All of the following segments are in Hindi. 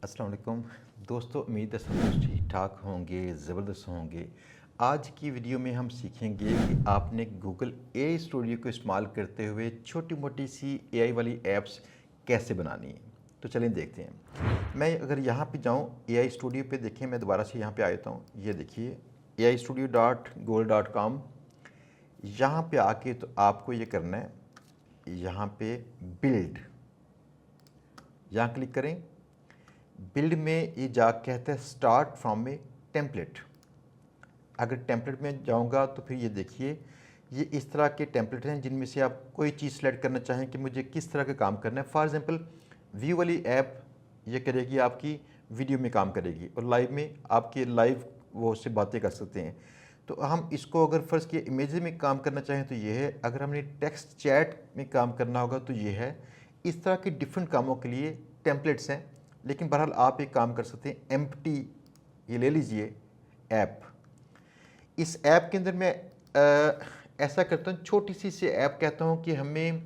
अस्सलाम वालेकुम दोस्तों, उम्मीद है सब कुछ ठीक ठाक होंगे, ज़बरदस्त होंगे। आज की वीडियो में हम सीखेंगे कि आपने गूगल एआई स्टूडियो को इस्तेमाल करते हुए छोटी मोटी सी एआई वाली ऐप्स कैसे बनानी है। तो चलें देखते हैं। मैं अगर यहाँ पे जाऊँ एआई स्टूडियो पे, देखें मैं दोबारा से यहाँ पे आ जाता हूँ। ये देखिए ai-studio.google.com। यहाँ पे आके तो आपको ये करना है, यहाँ पे बिल्ड, यहाँ क्लिक करें। बिल्ड में ये जा कहता है स्टार्ट फ्रॉम ए टेम्पलेट। अगर टेम्पलेट में जाऊंगा तो फिर ये देखिए, ये इस तरह के टेम्पलेट हैं जिनमें से आप कोई चीज़ सेलेक्ट करना चाहें कि मुझे किस तरह का काम करना है। फॉर एग्जांपल व्यू वाली ऐप ये करेगी, आपकी वीडियो में काम करेगी और लाइव में आपके लाइव वो उससे बातें कर सकते हैं। तो हम इसको अगर फ़र्ज़ किए इमेजेस में काम करना चाहें तो ये है, अगर हमने टेक्स्ट चैट में काम करना होगा तो ये है। इस तरह के डिफरेंट कामों के लिए टेम्पलेट्स हैं, लेकिन बहरहाल आप एक काम कर सकते हैं, एम्प्टी ये ले लीजिए ऐप। इस ऐप के अंदर मैं ऐसा करता हूँ, छोटी सी ऐप कहता हूँ कि हमें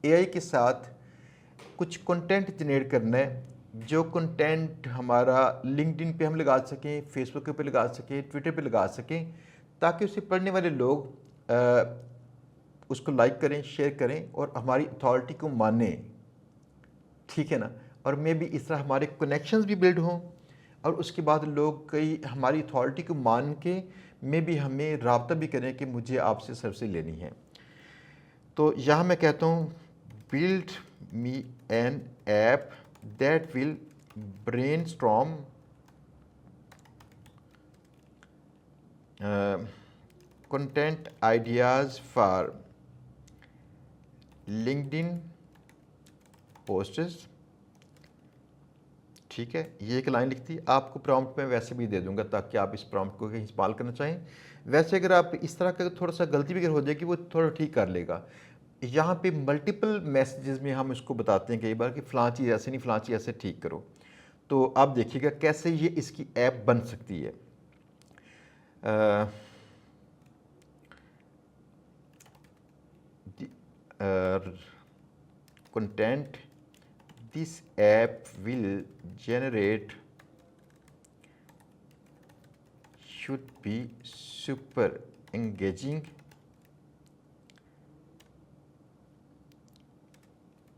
एआई के साथ कुछ कंटेंट जनरेट करना है, जो कंटेंट हमारा लिंक्डइन पे हम लगा सकें, फेसबुक पे लगा सकें, ट्विटर पे लगा सकें, ताकि उसे पढ़ने वाले लोग उसको लाइक करें, शेयर करें और हमारी अथॉरिटी को माने, ठीक है ना। और मे भी इस तरह हमारे कनेक्शंस भी बिल्ड हों और उसके बाद लोग कई हमारी अथॉरिटी को मान के मे भी हमें रब्ता भी करें कि मुझे आपसे सर्विस लेनी है। तो यहाँ मैं कहता हूँ build me an app that will brainstorm content ideas for LinkedIn posts. ठीक है, ये एक लाइन लिखती है। आपको प्रॉम्प्ट में वैसे भी दे दूंगा ताकि आप इस प्रॉम्प्ट को कहीं इस्तेमाल करना चाहें। वैसे अगर आप इस तरह का थोड़ा सा गलती भी अगर हो जाएगी वो थोड़ा ठीक कर लेगा। यहाँ पे मल्टीपल मैसेजेस में हम इसको बताते हैं कई बार कि फ़लाँ चीज़ ऐसे नहीं, फ़लाँ चीज़ ऐसे ठीक करो। तो आप देखिएगा कैसे ये इसकी ऐप बन सकती है। Content this app will generate should be super engaging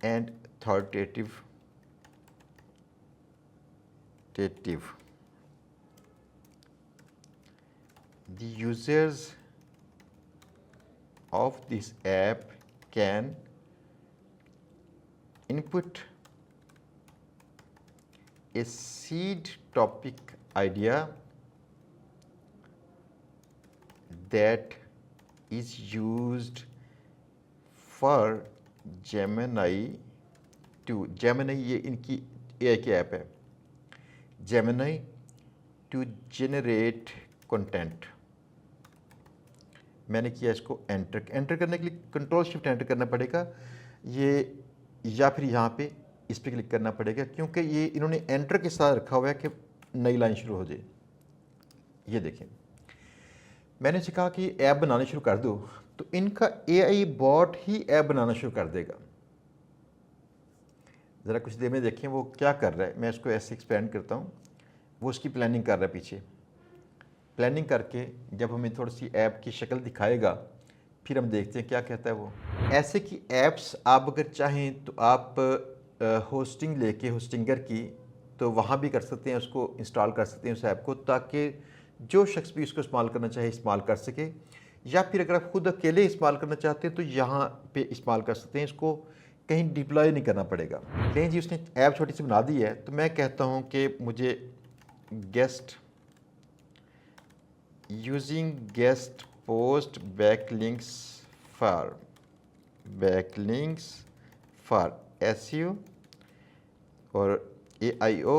and authoritative. The users of this app can input a seed topic idea that is used for Gemini to Gemini, ये इनकी AI की ऐप है, Gemini to generate content। मैंने किया इसको एंटर करने के लिए कंट्रोल शिफ्ट एंटर करना पड़ेगा ये, या फिर यहाँ पे इस पर क्लिक करना पड़ेगा, क्योंकि ये इन्होंने एंटर के साथ रखा हुआ है कि नई लाइन शुरू हो जाए। ये देखें, मैंने कहा कि ऐप बनाना शुरू कर दो तो इनका एआई बॉट ही ऐप बनाना शुरू कर देगा। ज़रा कुछ देर में देखें वो क्या कर रहा है। मैं इसको ऐसे एक्सपेंड करता हूँ, वो उसकी प्लानिंग कर रहा है पीछे। प्लानिंग करके जब हमें थोड़ी सी ऐप की शक्ल दिखाएगा फिर हम देखते हैं क्या कहता है वो। ऐसे की ऐप्स आप अगर चाहें तो आप होस्टिंग लेके होस्टिंगर की तो वहाँ भी कर सकते हैं, उसको इंस्टॉल कर सकते हैं उस ऐप को, ताकि जो शख्स भी उसको इस्तेमाल करना चाहे इस्तेमाल कर सके। या फिर अगर आप खुद अकेले इस्तेमाल करना चाहते हैं तो यहाँ पे इस्तेमाल कर सकते हैं, इसको कहीं डिप्लॉय नहीं करना पड़ेगा। नहीं जी, उसने ऐप छोटी सी बना दी है तो मैं कहता हूँ कि मुझे guest using guest post backlinks for SEO और AIO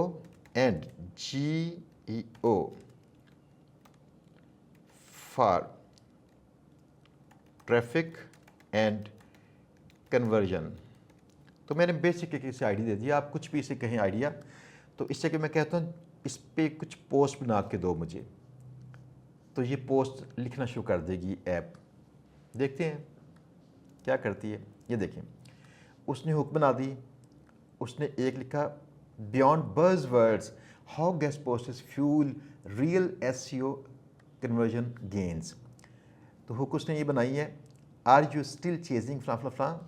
and GEO for traffic and conversion. तो मैंने बेसिक एक इसे आइडिया दे दिया, आप कुछ भी इसे कहें आइडिया। तो इससे कि मैं कहता हूँ इस पर कुछ पोस्ट बना के दो मुझे, तो ये पोस्ट लिखना शुरू कर देगी ऐप। देखते हैं क्या करती है। ये देखें, उसने हुक बना दी, उसने एक लिखा beyond buzzwords, how guest posts fuel real SEO conversion gains। तो हुक उसने ये बनाई है, आर यू स्टिल चेजिंग फला फला फला।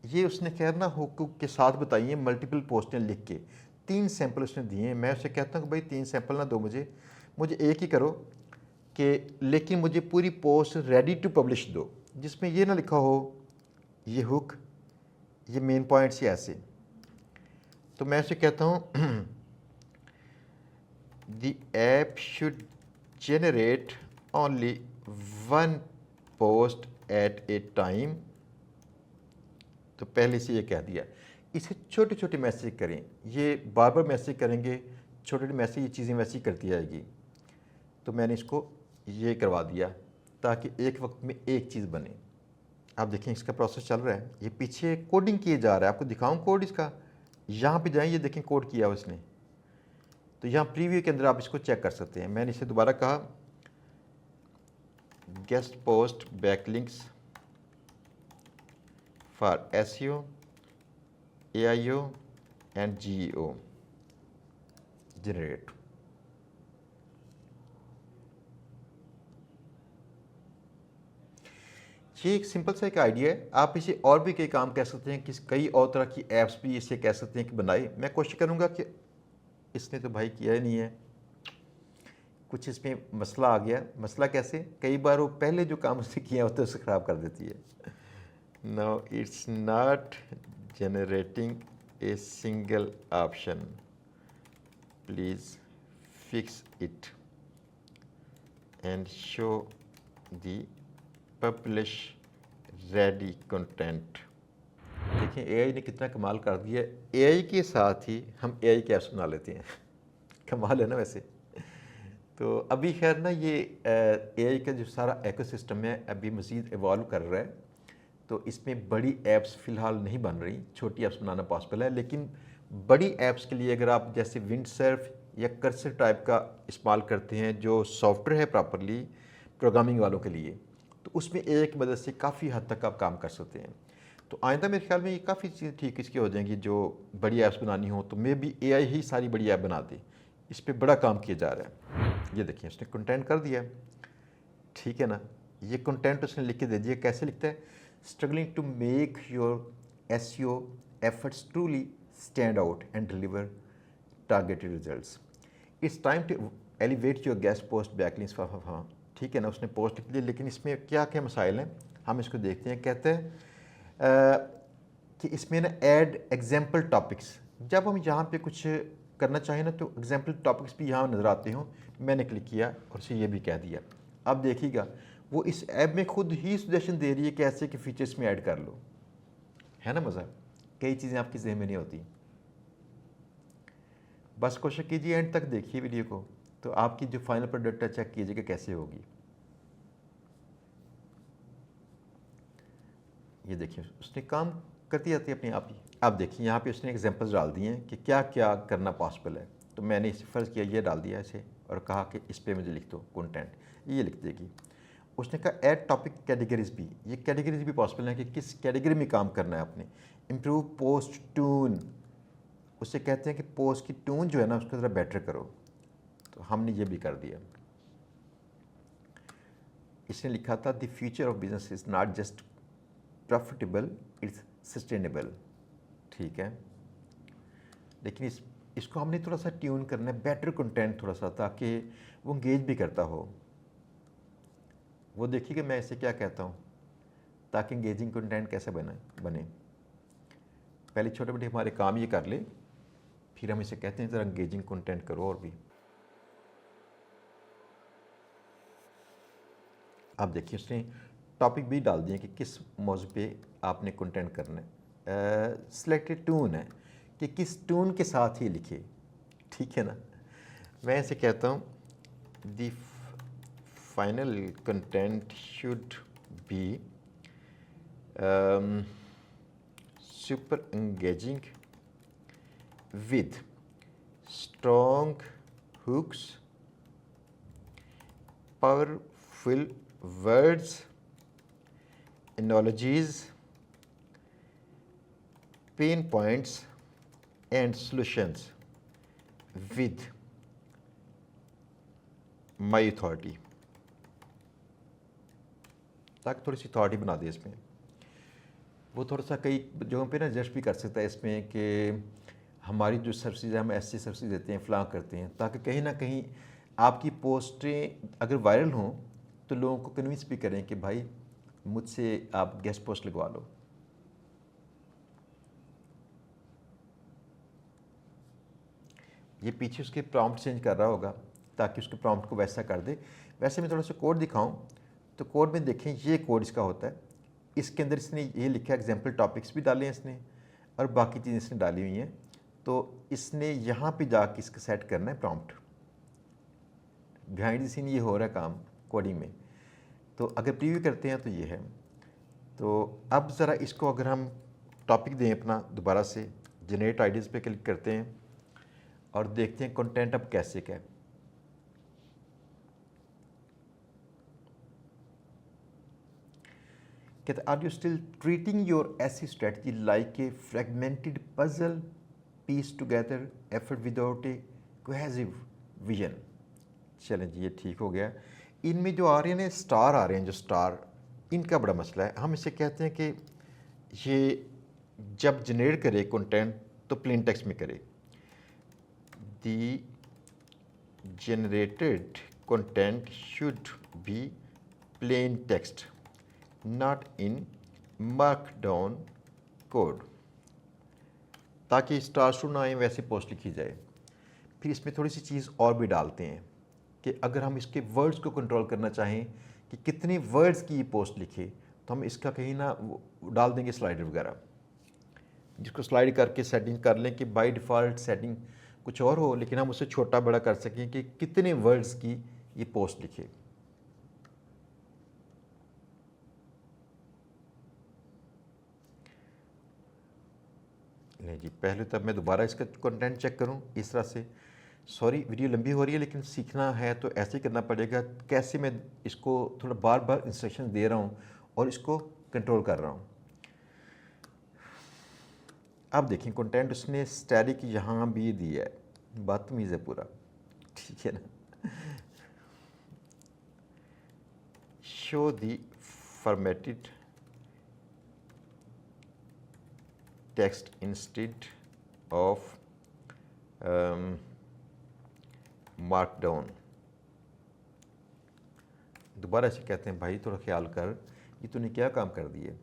ये उसने खैर ना हुक के साथ बताई है, मल्टीपल पोस्टें लिख के 3 सैंपल उसने दिए हैं। मैं उससे कहता हूँ कि भाई 3 सैंपल ना दो मुझे एक ही करो, कि लेकिन मुझे पूरी पोस्ट रेडी टू पब्लिश दो, जिसमें ये ना लिखा हो ये हुक, ये मेन पॉइंट्स ही ऐसे। तो मैं उसे कहता हूँ the app should generate only one post at a time। तो पहले से ये कह दिया, इसे छोटे छोटे मैसेज करें, ये बार बार मैसेज करेंगे, छोटे छोटे मैसेज ये चीज़ें वैसी करती जाएगी। तो मैंने इसको ये करवा दिया ताकि एक वक्त में एक चीज़ बने। आप देखें इसका प्रोसेस चल रहा है, ये पीछे कोडिंग किए जा रहा है। आपको दिखाऊं कोड इसका, यहाँ पे जाएं, ये देखें कोड किया उसने। तो यहाँ प्रीव्यू के अंदर आप इसको चेक कर सकते हैं। मैंने इसे दोबारा कहा, guest post backlinks for SEO, AIO and GEO generate. ये एक सिंपल सा एक आइडिया है, आप इसे और भी कई काम कह सकते हैं, कि कई और तरह की ऐप्स भी इसे कह सकते हैं कि बनाए। मैं कोशिश करूँगा कि इसने तो भाई किया ही नहीं है, कुछ इसमें मसला आ गया। मसला कैसे, कई बार वो पहले जो काम उसने किया होता है उसे ख़राब कर देती है। Now it's not generating a single option, please fix it and show the publish ready content. देखिए AI ने कितना कमाल कर दिया। AI के साथ ही हम AI के ऐप्स बना लेते हैं। कमाल है ना वैसे। तो अभी खैर ना ये AI का जो सारा इकोसिस्टम है अभी मज़ीद इवॉल्व कर रहा है। तो इसमें बड़ी ऐप्स फ़िलहाल नहीं बन रही, छोटी ऐप्स बनाना पॉसिबल है। लेकिन बड़ी ऐप्स के लिए अगर आप जैसे विंडसर्फ या कर्सर टाइप का इस्तेमाल करते हैं, जो सॉफ्टवेयर है प्रॉपरली प्रोग्रामिंग वालों के लिए, तो उसमें AI की मदद से काफ़ी हद तक आप काम कर सकते हैं। तो आइंदा मेरे ख्याल में ये काफ़ी चीज़ें ठीक इसकी हो जाएंगी। जो बड़ी ऐप्स बनानी हो तो मे बी AI ही सारी बड़ी ऐप बना दे। इस पर बड़ा काम किया जा रहा है। ये देखिए उसने कंटेंट कर दिया, ठीक है ना। ये कंटेंट उसने लिख के दे दिया। कैसे लिखता है, struggling to make your SEO efforts truly stand out and deliver targeted results, it's time to elevate your guest post backlinks for. हाँ ठीक है ना, उसने पोस्ट लिख दी। लेकिन इसमें क्या क्या मसाइल हैं हम इसको देखते हैं। कहते हैं कि इसमें ना ऐड एग्जाम्पल टॉपिक्स, जब हम यहाँ पे कुछ करना चाहें ना तो एग्जाम्पल टॉपिक्स भी यहाँ नज़र आते हों। मैंने क्लिक किया और उसे ये भी कह दिया। अब देखिएगा वो इस ऐप में खुद ही सजेशन दे रही है कि ऐसे के फीचर्स में ऐड कर लो। है ना मज़ा, कई चीज़ें आपकी ज़हन में नहीं होती। बस कोशिश कीजिए एंड तक देखिए वीडियो को, तो आपकी जो फाइनल प्रोडक्ट है चेक कीजिएगा कैसे होगी। ये देखिए उसने काम करती जाती है अपने आप ही। अब देखिए यहाँ पे उसने एग्जांपल्स डाल दिए हैं कि क्या क्या करना पॉसिबल है। तो मैंने इसे फ़र्ज़ किया, ये डाल दिया इसे और कहा कि इस पे मुझे लिख दो कंटेंट, ये लिख देगी। उसने कहा ऐड टॉपिक कैटेगरीज भी, ये कैटेगरीज भी पॉसिबल है कि किस कैटेगरी में काम करना है आपने। इम्प्रूव पोस्ट टून, उससे कहते हैं कि पोस्ट की टून जो है ना उसको ज़रा बेटर करो। तो हमने ये भी कर दिया। इसने लिखा था the future of business is not just profitable, it's sustainable. ठीक है, लेकिन इसको हमने थोड़ा सा ट्यून करना है, बेटर कंटेंट थोड़ा सा, ताकि वो इंगेज भी करता हो। वो देखिएगा मैं इसे क्या कहता हूँ, ताकि इंगेजिंग कंटेंट कैसे बने। पहले छोटे मोटे हमारे काम ये कर ले, फिर हम इसे कहते हैं ज़रा इंगेजिंग कंटेंट करो। और भी आप देखिए उसने टॉपिक भी डाल दिए कि किस मौजू पे आपने कंटेंट करना है। सिलेक्टेड टून है कि किस टून के साथ ही लिखे। ठीक है ना, मैं इसे कहता हूँ the final content should be super engaging with strong hooks, powerful words, analogies, pain points and solutions। With my authority, ताकि थोड़ी सी अथॉरिटी बना दे इसमें। वो थोड़ा सा कई जगहों पे ना एडजस्ट भी कर सकता है इसमें कि हमारी जो सर्विसेज हम ऐसी सर्विसेज देते हैं फ़लाँ करते हैं, ताकि कहीं ना कहीं आपकी पोस्टें अगर वायरल हों तो लोगों को कन्विंस भी करें कि भाई मुझसे आप गेस्ट पोस्ट लगवा लो। ये पीछे उसके प्रॉम्प्ट चेंज कर रहा होगा ताकि उसके प्रॉम्प्ट को वैसा कर दे। वैसे मैं थोड़ा सा कोड दिखाऊं तो कोड में देखें, ये कोड इसका होता है। इसके अंदर इसने ये लिखा है, एग्जाम्पल टॉपिक्स भी डाले हैं इसने और बाकी चीज़ें इसने डाली हुई हैं। तो इसने यहाँ पे जाके इसका सेट करना है प्रॉम्प्ट। बिहाइंड द सीन ये हो रहा है काम कोडिंग में। तो अगर प्रीव्यू करते हैं तो ये है। तो अब ज़रा इसको अगर हम टॉपिक दें अपना, दोबारा से जनरेट आइडियाज़ पे क्लिक करते हैं और देखते हैं कंटेंट अब कैसे क्या है। कहते are you still treating your AC strategy like a fragmented puzzle piece together effort without a cohesive vision. चलें जी, ये ठीक हो गया। इनमें जो आ रहे हैं ना स्टार आ रहे हैं, जो स्टार, इनका बड़ा मसला है। हम इसे कहते हैं कि ये जब जनरेट करे कंटेंट तो प्लेन टेक्स्ट में करे। The generated content should be plain text, not in markdown code, ताकि स्टार शुरू ना आए वैसे पोस्ट लिखी जाए। फिर इसमें थोड़ी सी चीज़ और भी डालते हैं कि अगर हम इसके वर्ड्स को कंट्रोल करना चाहें कि कितने वर्ड्स की ये पोस्ट लिखे, तो हम इसका कहीं ना डाल देंगे स्लाइडर वगैरह, जिसको स्लाइड करके सेटिंग कर लें कि बाय डिफ़ॉल्ट सेटिंग कुछ और हो, लेकिन हम उसे छोटा बड़ा कर सकें कि कितने वर्ड्स की ये पोस्ट लिखे। नहीं जी, पहले तब मैं दोबारा इसका कंटेंट चेक करूं इस तरह से। सॉरी, वीडियो लंबी हो रही है, लेकिन सीखना है तो ऐसे ही करना पड़ेगा। कैसे मैं इसको थोड़ा बार बार इंस्ट्रक्शन दे रहा हूं और इसको कंट्रोल कर रहा हूं। अब देखें कंटेंट उसने स्टैटिक यहाँ भी दिया है, बदतमीज़ है पूरा, ठीक है ना। Show the formatted text instead of markdown. दोबारा ऐसे कहते हैं, भाई थोड़ा ख्याल कर, ये तूने क्या काम कर दिया।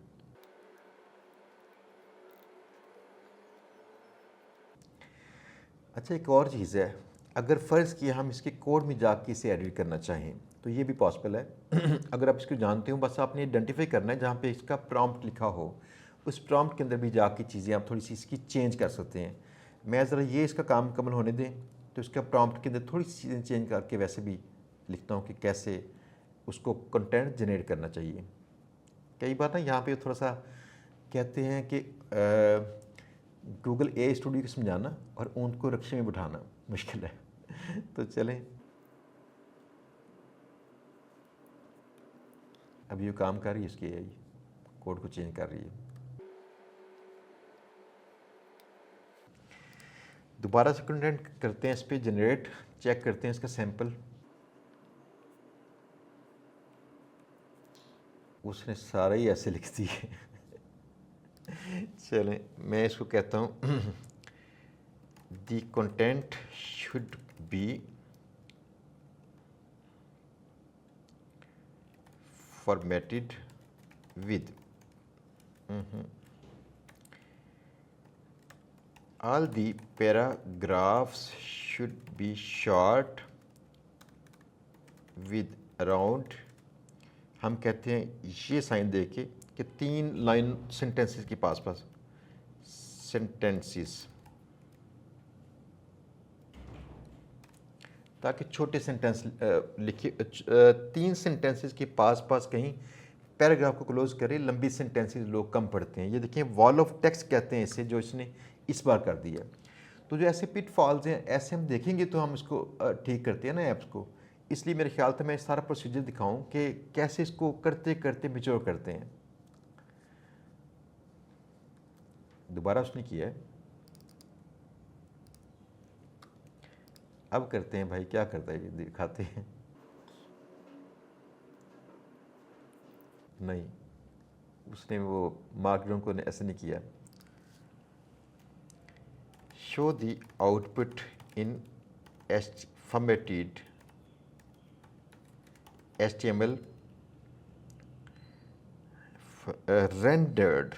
अच्छा, एक और चीज़ है, अगर फ़र्ज़ किया हम इसके कोड में जाके इसे एडिट करना चाहें तो ये भी पॉसिबल है। अगर आप इसको जानते हो, बस आपने आइडेंटिफाई करना है जहाँ पे इसका प्रॉम्प्ट लिखा हो, उस प्रॉम्प्ट के अंदर भी जाके चीज़ें आप थोड़ी सी इसकी चेंज कर सकते हैं। मैं ज़रा ये इसका काम मुकम्मल होने दें तो इसका प्रॉम्प्ट के अंदर थोड़ी सी चीज़ें चेंज करके वैसे भी लिखता हूँ कि कैसे उसको कंटेंट जनरेट करना चाहिए। कई बार ना यहाँ पे थोड़ा सा कहते हैं कि गूगल ए स्टूडियो को समझाना और ऊँट को रक्शे में बिठाना मुश्किल है। तो चलें, अब ये काम कर रही है, इसकी एआई कोड को चेंज कर रही है। दोबारा से कंटेंट करते हैं, इस पर जनरेट, चेक करते हैं इसका सैंपल। उसने सारा ही ऐसे लिख दिए। चलें, मैं इसको कहता हूँ the content should B formatted with all the paragraphs should be short with around, हम कहते हैं ये साइन दे के कि 3 लाइन सेंटेंसेस के पास सेंटेंसेस, ताकि छोटे सेंटेंस लिखे, 3 सेंटेंसेस के पास कहीं पैराग्राफ को क्लोज करें। लंबी सेंटेंसेस लोग कम पढ़ते हैं। ये देखिए वॉल ऑफ टेक्स्ट कहते हैं इसे, जो इसने इस बार कर दिया। तो जो ऐसे पिट फॉल्स हैं, ऐसे हम देखेंगे तो हम इसको ठीक करते हैं ना ऐप्स को। इसलिए मेरे ख्याल से मैं सारा प्रोसीजर दिखाऊं कि कैसे इसको करते करते मैच्योर करते हैं। दोबारा उसने किया है, अब करते हैं भाई, क्या करता है ये दिखाते हैं। नहीं, उसने वो मार्कडाउन को ऐसे नहीं किया। Show the output in formatted HTML rendered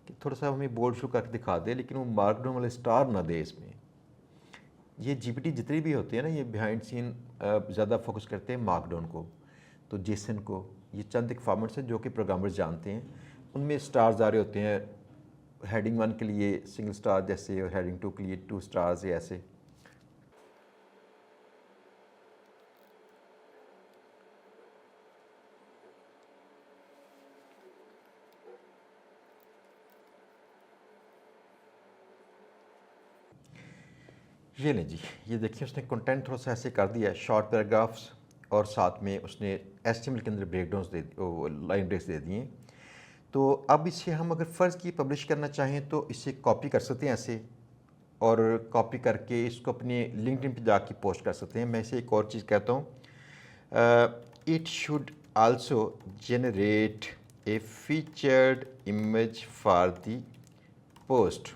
कि थोड़ा सा हमें बोल्ड शो करके दिखा दे, लेकिन वो मार्कडाउन वाले स्टार ना दे इसमें। ये जीपीटी जितनी भी होती है ना, ये बिहाइंड सीन ज़्यादा फोकस करते हैं मार्कडाउन को, तो जेसन को, ये चंद एक फॉर्मेट्स हैं जो कि प्रोग्रामर्स जानते हैं। उनमें स्टार्स आ रहे होते हैं, हेडिंग 1 के लिए सिंगल स्टार जैसे, और हेडिंग 2 के लिए 2 स्टार्स या ऐसे। ये नहीं जी, ये देखिए उसने कंटेंट थोड़ा सा ऐसे कर दिया है, शॉर्ट पैराग्राफ्स, और साथ में उसने HTML के अंदर ब्रेकडाउन्स दे, लाइन ब्रेक्स दे दिए। तो अब इसे हम अगर फ़र्ज़ की पब्लिश करना चाहें तो इसे कॉपी कर सकते हैं ऐसे, और कॉपी करके इसको अपने लिंक्डइन पे जाके पोस्ट कर सकते हैं। मैं इसे एक और चीज़ कहता हूँ, it should also generate a featured image for the post,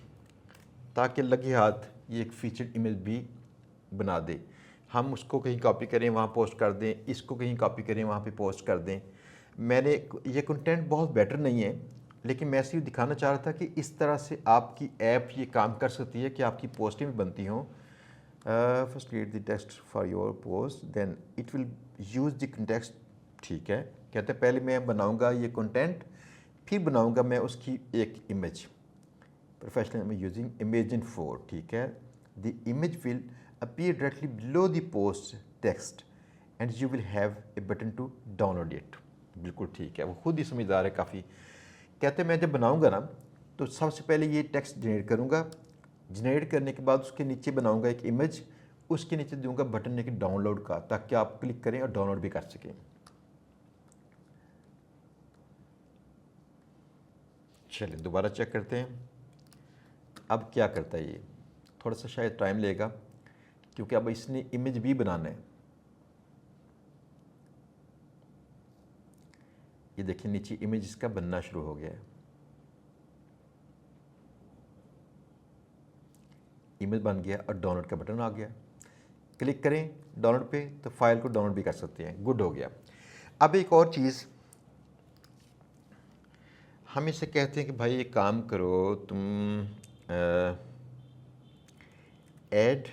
ताकि लगे हाथ ये एक फीचर्ड इमेज भी बना दे। हम उसको कहीं कॉपी करें वहाँ पोस्ट कर दें, इसको कहीं कॉपी करें वहाँ पे पोस्ट कर दें। मैंने ये कंटेंट बहुत बेटर नहीं है, लेकिन मैं सिर्फ दिखाना चाह रहा था कि इस तरह से आपकी ऐप ये काम कर सकती है कि आपकी पोस्टें भी बनती हों। First create the text for your post, then it will use the context. ठीक है, कहते हैं पहले मैं बनाऊँगा ये कंटेंट, फिर बनाऊँगा मैं उसकी एक इमेज। Professional using Imagen 4, ठीक है। The image will appear directly below the post text and you will have a button to download it। बिल्कुल ठीक है, वो खुद ही समझदार है काफ़ी। कहते हैं मैं जब बनाऊंगा ना, तो सबसे पहले ये टेक्स्ट जनरेट करूंगा, जनरेट करने के बाद उसके नीचे बनाऊंगा एक इमेज, उसके नीचे दूंगा बटन एक डाउनलोड का, ताकि आप क्लिक करें और डाउनलोड भी कर सकें। चलिए दोबारा चेक करते हैं अब क्या करता है ये। थोड़ा सा शायद टाइम लेगा, क्योंकि अब इसने इमेज भी बनाना है। ये देखिए नीचे इमेज इसका बनना शुरू हो गया है। इमेज बन गया और डाउनलोड का बटन आ गया। क्लिक करें डाउनलोड पे तो फाइल को डाउनलोड भी कर सकते हैं। गुड हो गया। अब एक और चीज़, हम इसे कहते हैं कि भाई एक काम करो तुम, add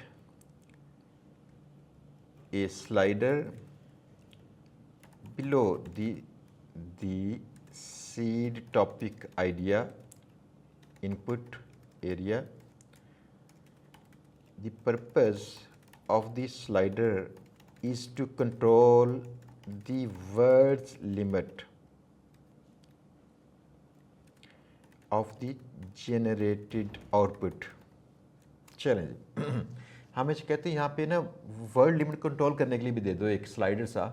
a slider below the seed topic idea input area. The purpose of the slider is to control the words limit of the generated output। चलें जी हम इसे कहते हैं यहाँ पे ना वर्ड लिमिट कंट्रोल करने के लिए भी दे दो एक स्लाइडर सा,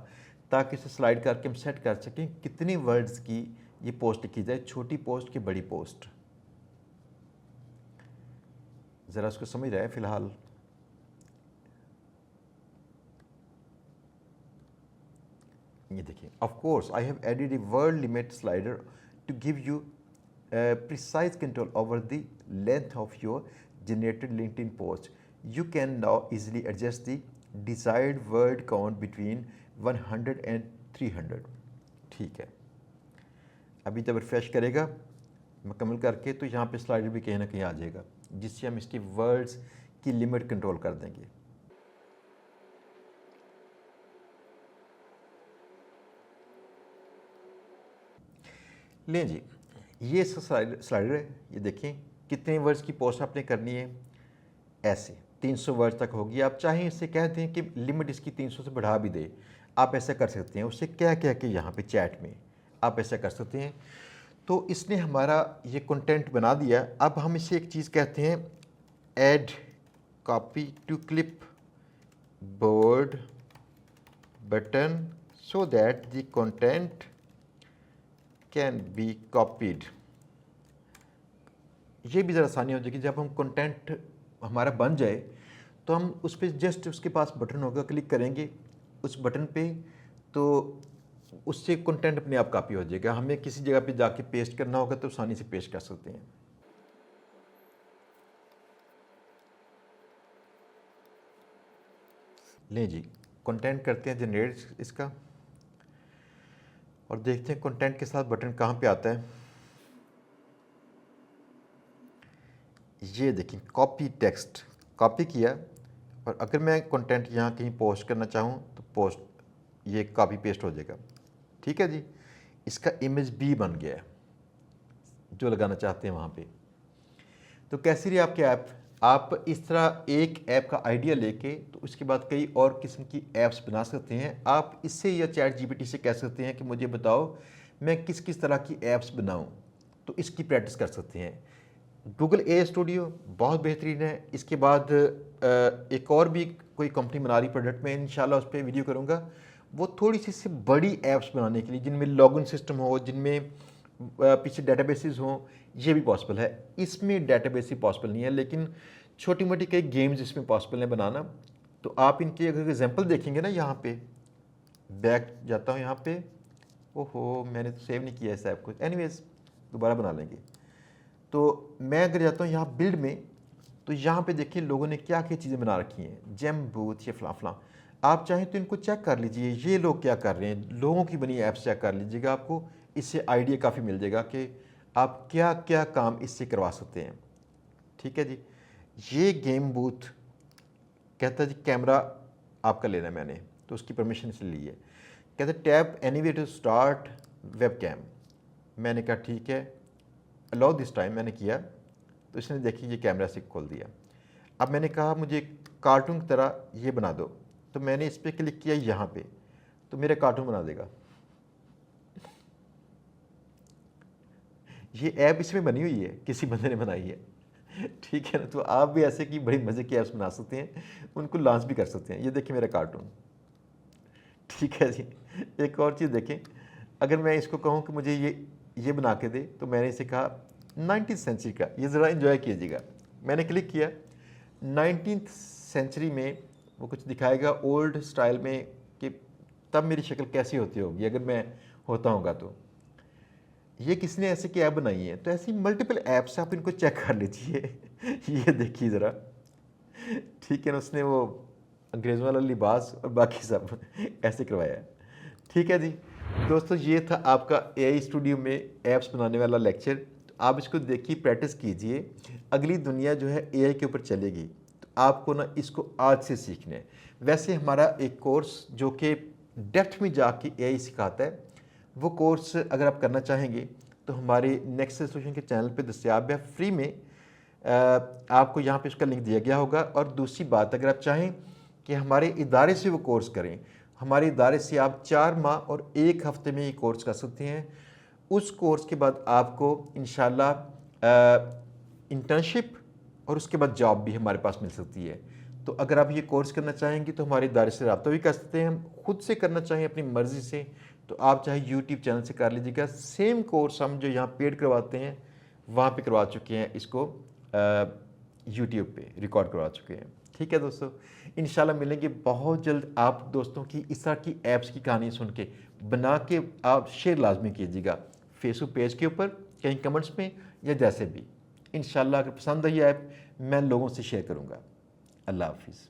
ताकि इसे स्लाइड करके हम सेट कर सकें कितनी वर्ड्स की ये पोस्ट की जाए, छोटी पोस्ट की बड़ी पोस्ट। ज़रा उसको समझ रहा है फिलहाल। ये देखिए, of course I have added a word limit slider to give you precise control over the length of your generated LinkedIn post. You can now easily adjust the desired word count between 100 and 300। ठीक है, अभी जब रिफ्रेश करेगा मुकम्मल करके तो यहाँ पे स्लाइडर भी कहीं ना कहीं आ जाएगा, जिससे हम इसकी वर्ड्स की लिमिट कंट्रोल कर देंगे। लें जी, ये स्लाइडर है, ये देखें कितने वर्ड्स की पोस्ट आपने करनी है। ऐसे 300 वर्ड तक होगी। आप चाहें इससे कहते हैं कि लिमिट इसकी 300 से बढ़ा भी दे, आप ऐसा कर सकते हैं। उससे क्या क्या कि यहाँ पे चैट में आप ऐसा कर सकते हैं। तो इसने हमारा ये कंटेंट बना दिया। अब हम इसे एक चीज़ कहते हैं, add copy to clipboard button so that the content can be copied। ये भी ज़रा आसानी हो जाएगी, जब हम कंटेंट हमारा बन जाए तो हम उस पर जस्ट उसके पास बटन होगा, क्लिक करेंगे उस बटन पे तो उससे कंटेंट अपने आप कॉपी हो जाएगा। हमें किसी जगह पे जाके पेस्ट करना होगा तो आसानी से पेस्ट कर सकते हैं। लें जी, कंटेंट करते हैं जनरेट इसका और देखते हैं कंटेंट के साथ बटन कहाँ पे आता है। ये देखिए कॉपी टेक्स्ट, कॉपी किया और अगर मैं कंटेंट यहाँ कहीं पोस्ट करना चाहूँ तो पोस्ट, ये कॉपी पेस्ट हो जाएगा। ठीक है जी, इसका इमेज भी बन गया है जो लगाना चाहते हैं वहाँ पे। तो कैसी रही आपकी ऐप? आप इस तरह एक ऐप का आइडिया लेके तो उसके बाद कई और किस्म की ऐप्स बना सकते हैं। आप इससे या चैट जीपीटी से कह सकते हैं कि मुझे बताओ मैं किस किस तरह की ऐप्स बनाऊं, तो इसकी प्रैक्टिस कर सकते हैं। गूगल ए स्टूडियो बहुत बेहतरीन है। इसके बाद एक और भी कोई कंपनी बना रही प्रोडक्ट, में इंशाल्लाह उस पर वीडियो करूँगा। वो थोड़ी सी बड़ी ऐप्स बनाने के लिए जिनमें लॉगिन सिस्टम हो, जिनमें पीछे डेटाबेसेस हों, ये भी पॉसिबल है। इसमें डेटाबेस ही पॉसिबल नहीं है, लेकिन छोटी मोटी कई गेम्स इसमें पॉसिबल है बनाना। तो आप इनके अगर एग्जांपल देखेंगे ना, यहाँ पे बैक जाता हूँ, यहाँ पे ओहो मैंने तो सेव नहीं किया इस ऐप को, एनीवेज दोबारा बना लेंगे। तो मैं अगर जाता हूँ यहाँ बिल्ड में, तो यहाँ पे देखिए लोगों ने क्या क्या चीज़ें बना रखी हैं, जेम बूथ, ये फलां फलां। आप चाहें तो इनको चेक कर लीजिए, ये लोग क्या कर रहे हैं, लोगों की बनी ऐप्स चेक कर लीजिएगा। आपको इससे आइडिया काफ़ी मिल जाएगा कि आप क्या क्या काम इससे करवा सकते हैं। ठीक है जी, ये गेम बूथ कहता है जी कैमरा आपका लेना है, मैंने तो उसकी परमिशन से ली है। कहते tap anyway to start webcam, मैंने कहा ठीक है अलाउ दिस टाइम, मैंने किया तो इसने देखिए ये कैमरा से खोल दिया। अब मैंने कहा मुझे कार्टून की तरह ये बना दो, तो मैंने इस पर क्लिक किया यहाँ पे, तो मेरा कार्टून बना देगा। ये ऐप इसमें बनी हुई है, किसी बंदे ने बनाई है। ठीक है ना, तो आप भी ऐसे की बड़ी मज़े की ऐप्स बना सकते हैं, उनको लॉन्च भी कर सकते हैं। ये देखिए मेरा कार्टून। ठीक है जी, एक और चीज़ देखें, अगर मैं इसको कहूँ कि मुझे ये बना के दे, तो मैंने इसे कहा 19th सेंचुरी का, ये ज़रा इन्जॉय कीजिएगा। मैंने क्लिक किया, 19th सेंचुरी में वो कुछ दिखाएगा ओल्ड स्टाइल में कि तब मेरी शक्ल कैसी होती होगी अगर मैं होता होगा। तो ये किसने ऐसे की ऐप बनाई है? तो ऐसी मल्टीपल ऐप्स, आप इनको चेक कर लीजिए। ये देखिए ज़रा, ठीक है ना, उसने वो अंग्रेज़ों वाला लिबास और बाकी सब ऐसे करवाया है। ठीक है जी दोस्तों, ये था आपका एआई स्टूडियो में ऐप्स बनाने वाला लेक्चर। तो आप इसको देखिए, प्रैक्टिस कीजिए। अगली दुनिया जो है एआई के ऊपर चलेगी, तो आपको ना इसको आज से सीखना है। वैसे हमारा एक कोर्स जो कि डेप्थ में जाके एआई सिखाता है, वो कोर्स अगर आप करना चाहेंगे तो हमारे नेक्स्ट सोल्यूशन के चैनल पे दस्तयाब है फ्री में। आपको यहाँ पे उसका लिंक दिया गया होगा। और दूसरी बात, अगर आप चाहें कि हमारे इदारे से वो कोर्स करें, हमारे इदारे से आप 4 माह और 1 हफ्ते में ये कोर्स कर सकते हैं। उस कोर्स के बाद आपको इंशाल्लाह इंटर्नशिप और उसके बाद जॉब भी हमारे पास मिल सकती है। तो अगर आप ये कोर्स करना चाहेंगे तो हमारे इदारे से रब्ता भी कर सकते हैं। हम खुद से करना चाहें अपनी मर्ज़ी से, तो आप चाहे यूट्यूब चैनल से कर लीजिएगा। सेम कोर्स हम जो यहाँ पेड करवाते हैं वहाँ पे करवा चुके हैं, इसको यूट्यूब पे रिकॉर्ड करवा चुके हैं। ठीक है दोस्तों, इंशाल्लाह मिलेंगे बहुत जल्द। आप दोस्तों की इस तरह की ऐप्स की कहानी सुन के बना के आप शेयर लाजमी कीजिएगा, फेसबुक पेज के ऊपर, कहीं कमेंट्स में, या जैसे भी। इंशाल्लाह अगर पसंद आई ऐप मैं लोगों से शेयर करूँगा। अल्लाह हाफिज़।